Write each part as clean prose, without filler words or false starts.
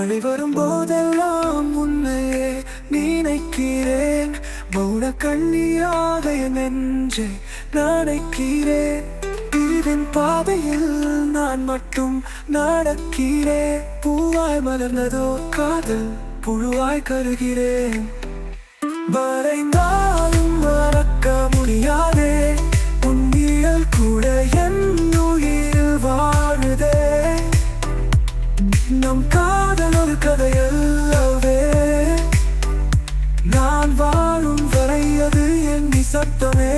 மழை வரும் போதெல்லாம் உன்னையே நினைக்கிறேன். மௌன கண்ணியாக என் நெஞ்சை நனைக்கிறேன். இதன் பாதையில் நான் மட்டும் நடக்கிறேன். பூவாய் மலர்ந்ததோ காதல் புழுவாய் கருகிறேன். மறைந்தாலும் மறக்க முடியாதே உன்னியல் கூட என் உயிர் வாழுதே. நம் காதல் ஒரு கதையல்லவே, நான் வாழும் வரை அது என் நிசப்தமே.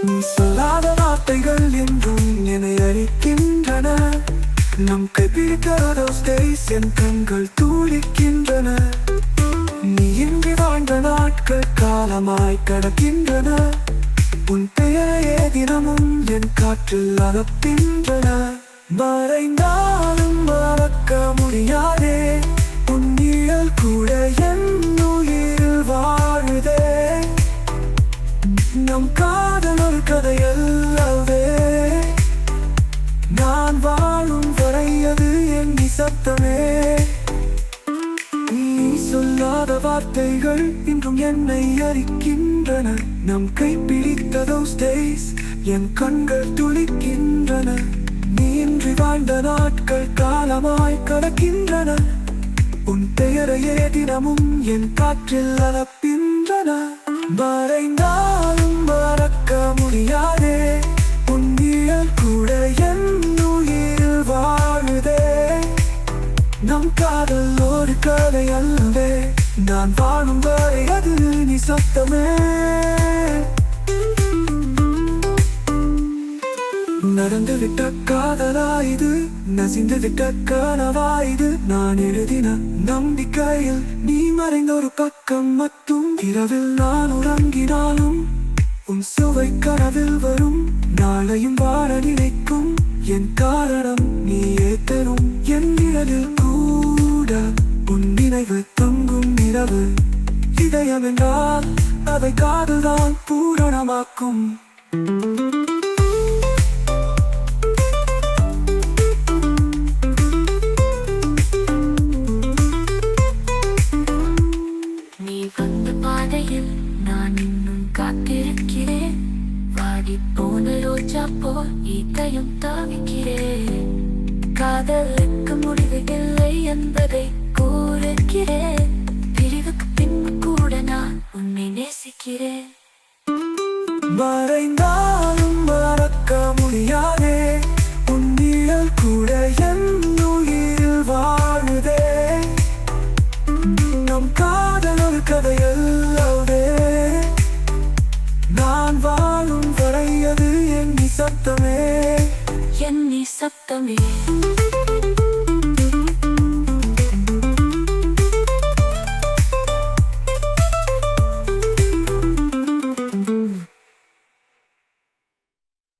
நீ சொல்லாத வார்த்தைகள் என்றும் என்னை அழிக்கின்றன. நம் கைப்பிடிக்காத என் கண்கள் துடிக்கின்றன. நீ இன்றி வாழ்ந்த நாட்கள் காலமாய் கடக்கின்றன. உன் பெயரையே தினமும் என் காற்றில் அகப்பின்றன. மறைந்தாலும் மறக்க முடியாதே உன் நிழல் கூட என் உயிர் வாழுதே. நம் காதல் ஒரு கதையல்லவே, நான் வாழும் வரை அது என் நிசப்தமே. நீ சொல்லாத வார்த்தைகள் இன்றும் என்னை அரிக்கின்றன. நம் கைப்பிடித்த those days என் கண்கள் துளிக்கின்றன. நீ இன்றி வாழ்ந்த நாட்கள் காலமாய் கடக்கின்றன. உன் பெயரையே தினமும் என் காற்றில் அலப்பின்றன. மறைந்தாலும் மறக்க முடியாதே உன் நிழல் கூட என் உயிர் வாழுதே. நம் காதல் ஒரு கதை அல்லவே, நான் வாழும் வரை அது நிசப்தமே. நடந்துவிட்ட காதலா இது, நசிந்துவிட்ட கனவா இது. நான் எழுதின நம்பிக்கையில் நீ மறைந்த ஒரு பக்கம் மட்டும். இரவில் நான் உறங்கினாலும் உன் சுவை கனவில் வரும். நாளையும் வாழ நினைக்கும் என் காரணம் நீ ஏத்தனும். என் நிழலில் கூட உன் நினைவு தங்கும் இரவு. இதயம் என்றால் அதை காதல்தான் பூரணமாக்கும். நீ வந்த பாதையில் நான் இன்னும் காத்திருக்கிறேன். வாடி போன ரோஜா போல் இதயம் தவிக்கிறேன். காதலுக்கு முடிவு இல்லை என்பதை கூறுகிறேன். பிரிவுக்கு பின்பு கூட நான் உன்னை நேசிக்கிறேன். மறைந்தாலும் மறக்க முடியாதே உன் நிழல் கூட என் உயிர் வாழுதே. நம் காதல் ஒரு கதையல்லவே, நான் வாழும் வரை அது என் நிசப்தமே. என் நிசப்தமே.